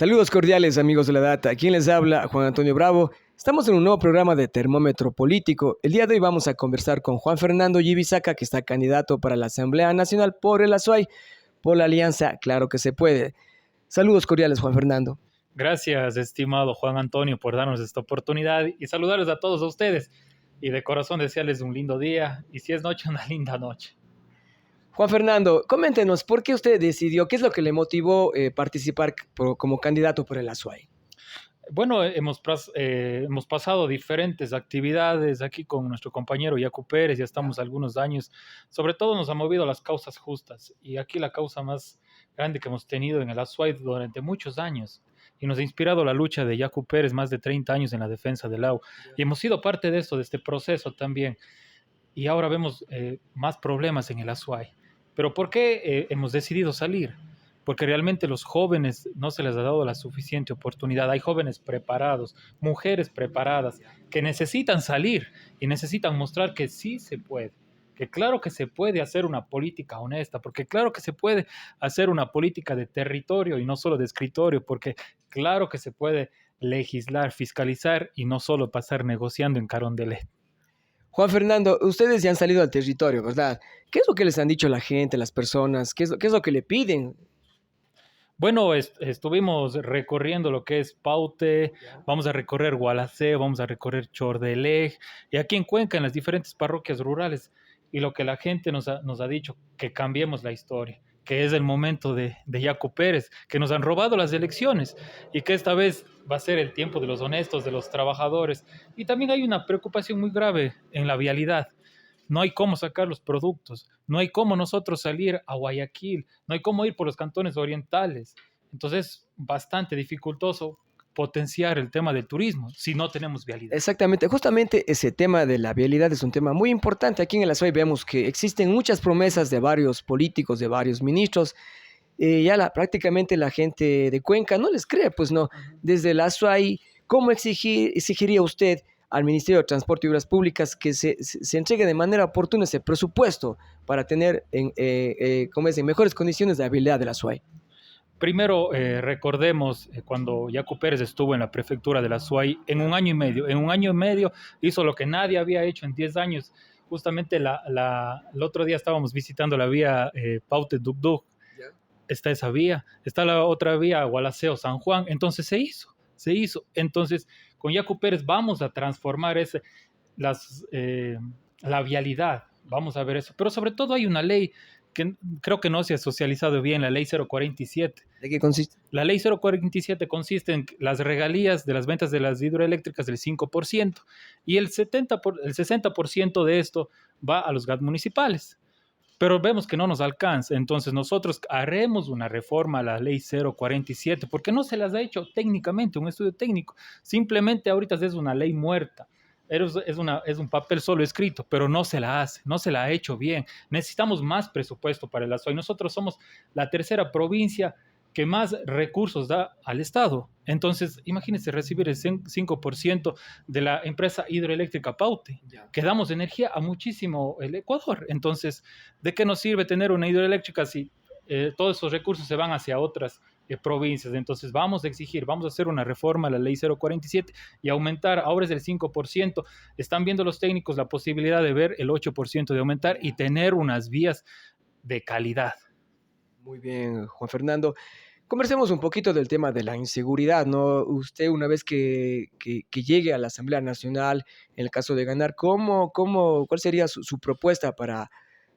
Saludos cordiales amigos de la Data, quien les habla Juan Antonio Bravo. Estamos en un nuevo programa de Termómetro Político. El día de hoy vamos a conversar con Juan Fernando Yibisaca, que está candidato para la Asamblea Nacional por el Azuay, por la alianza Claro que se puede. Saludos cordiales, Juan Fernando. Gracias, estimado Juan Antonio, por darnos esta oportunidad y saludarles a todos ustedes. Y de corazón desearles un lindo día y si es noche, una linda noche. Juan Fernando, coméntenos, ¿por qué usted decidió, qué es lo que le motivó participar como candidato por el Azuay? Bueno, hemos pasado diferentes actividades aquí con nuestro compañero Yacu Pérez, ya estamos algunos años. Sobre todo nos ha movido las causas justas y aquí la causa más grande que hemos tenido en el Azuay durante muchos años. Y nos ha inspirado la lucha de Yacu Pérez, más de 30 años en la defensa del AU. Y hemos sido parte de esto, de este proceso también. Y ahora vemos más problemas en el Azuay. Pero ¿por qué hemos decidido salir? Porque realmente los jóvenes no se les ha dado la suficiente oportunidad. Hay jóvenes preparados, mujeres preparadas, que necesitan salir y necesitan mostrar que sí se puede, que claro que se puede hacer una política honesta, porque claro que se puede hacer una política de territorio y no solo de escritorio, porque claro que se puede legislar, fiscalizar y no solo pasar negociando en Carondelet. Juan Fernando, ustedes ya han salido al territorio, ¿verdad? ¿Qué es lo que les han dicho la gente, las personas? ¿Qué es lo que le piden? Bueno, estuvimos recorriendo lo que es Paute, vamos a recorrer Gualaceo, vamos a recorrer Chordelej, y aquí en Cuenca, en las diferentes parroquias rurales, y lo que la gente nos ha dicho, que cambiemos la historia, que es el momento de Yacu Pérez, que nos han robado las elecciones, y que esta vez va a ser el tiempo de los honestos, de los trabajadores, y también hay una preocupación muy grave en la vialidad. No hay cómo sacar los productos, no hay cómo nosotros salir a Guayaquil, no hay cómo ir por los cantones orientales. Entonces, bastante dificultoso potenciar el tema del turismo si no tenemos vialidad. Exactamente, justamente ese tema de la vialidad es un tema muy importante. Aquí en el Azuay vemos que existen muchas promesas de varios políticos, de varios ministros. Prácticamente la gente de Cuenca no les cree, pues no. Desde el Azuay, ¿cómo exigiría usted al Ministerio de Transporte y Obras Públicas que se entregue de manera oportuna ese presupuesto para tener como es, en mejores condiciones de habilidad del Azuay? Primero, recordemos cuando Yacu Pérez estuvo en la prefectura de la SUAY en un año y medio hizo lo que nadie había hecho en 10 años. Justamente el otro día estábamos visitando la vía Paute-Dugdug, está esa vía, está la otra vía Gualaceo-San Juan, entonces se hizo. Entonces, con Yacu Pérez vamos a transformar las, eh, la vialidad, vamos a ver eso. Pero sobre todo hay una ley que creo que no se ha socializado bien, la ley 047. ¿De qué consiste? La ley 047 consiste en las regalías de las ventas de las hidroeléctricas del 5% y el 60% de esto va a los GAT municipales. Pero vemos que no nos alcanza, entonces nosotros haremos una reforma a la ley 047 porque no se las ha hecho técnicamente, un estudio técnico. Simplemente ahorita es una ley muerta. Es un papel solo escrito, pero no se la hace, no se la ha hecho bien. Necesitamos más presupuesto para el Azuay. Nosotros somos la tercera provincia que más recursos da al Estado. Entonces, imagínense recibir el 5% de la empresa hidroeléctrica Paute, que damos energía a muchísimo el Ecuador. Entonces, ¿de qué nos sirve tener una hidroeléctrica si todos esos recursos se van hacia otras provincias? Entonces, vamos a exigir, vamos a hacer una reforma a la ley 047 y aumentar, ahora es el 5%. Están viendo los técnicos la posibilidad de ver el 8% de aumentar y tener unas vías de calidad. Muy bien, Juan Fernando. Conversemos un poquito del tema de la inseguridad, ¿no? Usted una vez que llegue a la Asamblea Nacional, en el caso de ganar, ¿cuál sería su propuesta para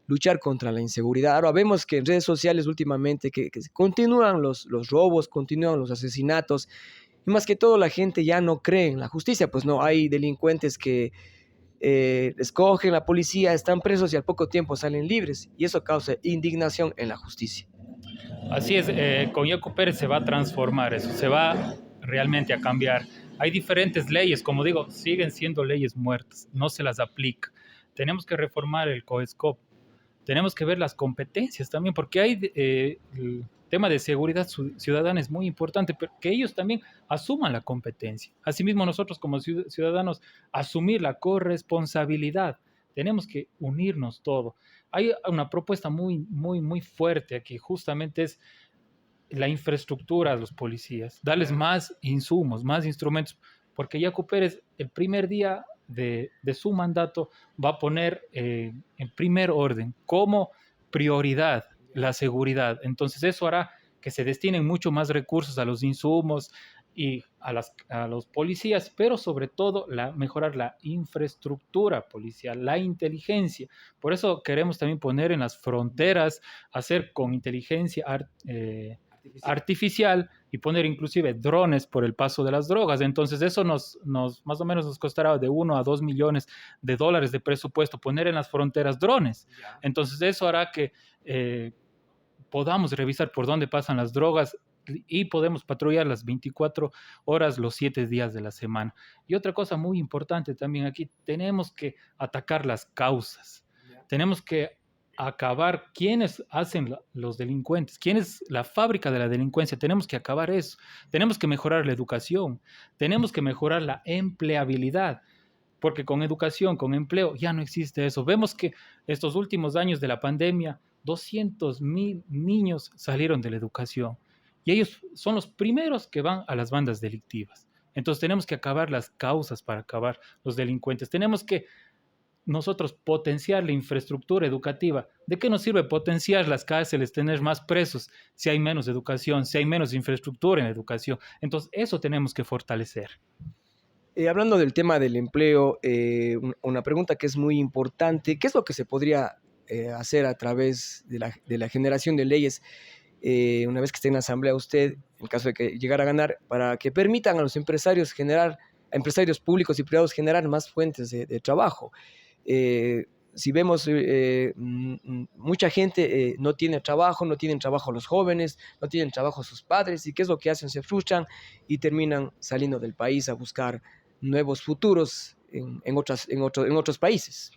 luchar contra la inseguridad? Ahora vemos que en redes sociales últimamente que continúan los robos, continúan los asesinatos, y más que todo la gente ya no cree en la justicia, pues no, hay delincuentes que escogen la policía, están presos y al poco tiempo salen libres, y eso causa indignación en la justicia. Así es, con Yacu Pérez se va a transformar eso, se va realmente a cambiar. Hay diferentes leyes, como digo, siguen siendo leyes muertas, no se las aplica. Tenemos que reformar el COESCOP, tenemos que ver las competencias también, porque hay el tema de seguridad ciudadana es muy importante, pero que ellos también asuman la competencia. Asimismo, nosotros como ciudadanos, asumir la corresponsabilidad. Tenemos que unirnos todo. Hay una propuesta muy, muy, muy fuerte aquí, justamente es la infraestructura a los policías, darles más insumos, más instrumentos, porque Yacu Pérez el primer día de su mandato va a poner en primer orden como prioridad la seguridad. Entonces eso hará que se destinen mucho más recursos a los insumos y a los policías, pero sobre todo mejorar la infraestructura policial, la inteligencia. Por eso queremos también poner en las fronteras, hacer con inteligencia artificial y poner inclusive drones por el paso de las drogas. Entonces eso más o menos nos costará de 1 a 2 millones de dólares de presupuesto poner en las fronteras drones. Entonces eso hará que podamos revisar por dónde pasan las drogas y podemos patrullar las 24 horas, los 7 días de la semana. Y otra cosa muy importante también aquí, tenemos que atacar las causas. Tenemos que acabar quiénes hacen los delincuentes, quién es la fábrica de la delincuencia. Tenemos que acabar eso. Tenemos que mejorar la educación. Tenemos que mejorar la empleabilidad. Porque con educación, con empleo, ya no existe eso. Vemos que estos últimos años de la pandemia, 200.000 niños salieron de la educación y ellos son los primeros que van a las bandas delictivas. Entonces tenemos que acabar las causas para acabar los delincuentes. Tenemos que nosotros potenciar la infraestructura educativa. ¿De qué nos sirve potenciar las cárceles, tener más presos si hay menos educación, si hay menos infraestructura en educación? Entonces eso tenemos que fortalecer. Hablando del tema del empleo, una pregunta que es muy importante, ¿qué es lo que se podría hacer a través de la generación de leyes, una vez que esté en la asamblea usted, en caso de que llegara a ganar, para que permitan a los empresarios a empresarios públicos y privados generar más fuentes de trabajo? Si vemos, mucha gente no tiene trabajo, no tienen trabajo los jóvenes, no tienen trabajo sus padres, ¿y qué es lo que hacen? Se frustran y terminan saliendo del país a buscar nuevos futuros en otros países.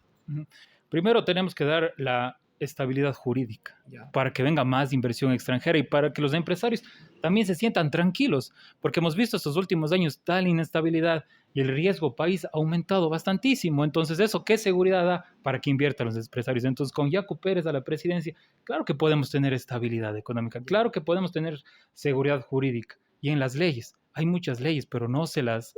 Primero tenemos que dar la estabilidad jurídica para que venga más inversión extranjera y para que los empresarios también se sientan tranquilos, porque hemos visto estos últimos años tal inestabilidad y el riesgo país ha aumentado bastantísimo. Entonces, ¿eso qué seguridad da para que inviertan los empresarios? Entonces, con Yacu Pérez a la presidencia, claro que podemos tener estabilidad económica, claro que podemos tener seguridad jurídica y en las leyes. Hay muchas leyes, pero no se las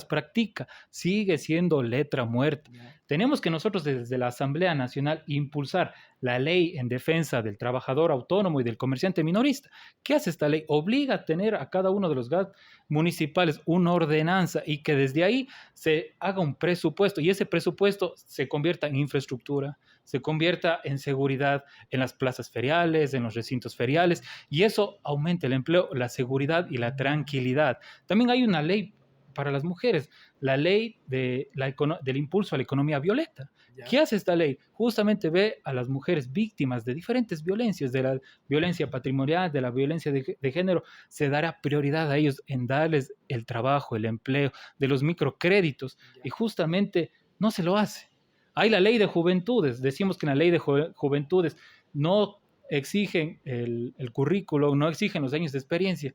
practica. Sigue siendo letra muerta. Tenemos que nosotros desde la Asamblea Nacional impulsar la ley en defensa del trabajador autónomo y del comerciante minorista. ¿Qué hace esta ley? Obliga a tener a cada uno de los GAT municipales una ordenanza y que desde ahí se haga un presupuesto y ese presupuesto se convierta en infraestructura, se convierta en seguridad en las plazas feriales, en los recintos feriales, y eso aumenta el empleo, la seguridad y la tranquilidad. También hay una ley para las mujeres, la ley del impulso a la economía violeta. ¿Qué hace esta ley? Justamente ve a las mujeres víctimas de diferentes violencias, de la violencia patrimonial, de la violencia de género. Se dará prioridad a ellos en darles el trabajo, el empleo, de los microcréditos, y justamente no se lo hace. Hay la ley de juventudes. Decimos que en la ley de juventudes no exigen el currículo, no exigen los años de experiencia.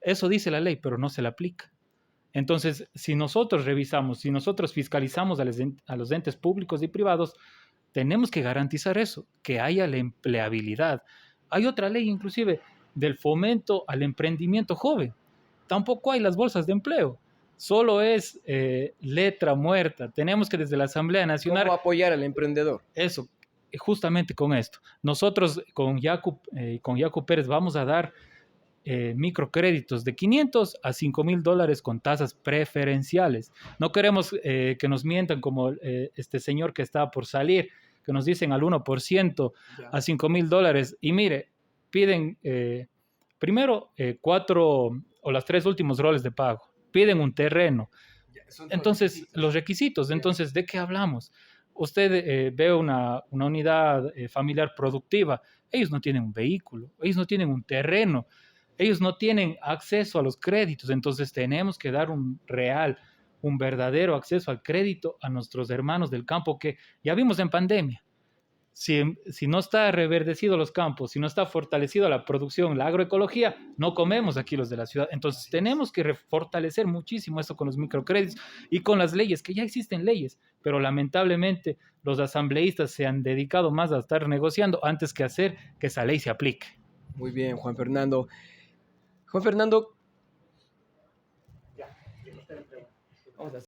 Eso dice la ley, pero no se la aplica. Entonces, si nosotros revisamos, si nosotros fiscalizamos a los entes públicos y privados, tenemos que garantizar eso, que haya la empleabilidad. Hay otra ley inclusive del fomento al emprendimiento joven. Tampoco hay las bolsas de empleo. Solo es letra muerta. Tenemos que desde la Asamblea Nacional... ¿Cómo apoyar al emprendedor? Eso, justamente con esto. Nosotros con Yacu Pérez vamos a dar microcréditos de 500 a 5.000 dólares con tasas preferenciales. No queremos que nos mientan como este señor que está por salir, que nos dicen al 1% a 5.000 dólares. Y mire, piden primero 4 o las 3 últimos roles de pago. Piden un terreno. Entonces, los requisitos. Entonces, ¿de qué hablamos? Usted ve una unidad familiar productiva. Ellos no tienen un vehículo, ellos no tienen un terreno, ellos no tienen acceso a los créditos. Entonces, tenemos que dar un verdadero acceso al crédito a nuestros hermanos del campo que ya vimos en pandemia. Si no está reverdecido los campos, si no está fortalecida la producción, la agroecología, no comemos aquí los de la ciudad. Entonces tenemos que fortalecer muchísimo esto con los microcréditos y con las leyes, que ya existen leyes, pero lamentablemente los asambleístas se han dedicado más a estar negociando antes que hacer que esa ley se aplique. Muy bien, Juan Fernando. Juan Fernando, vamos a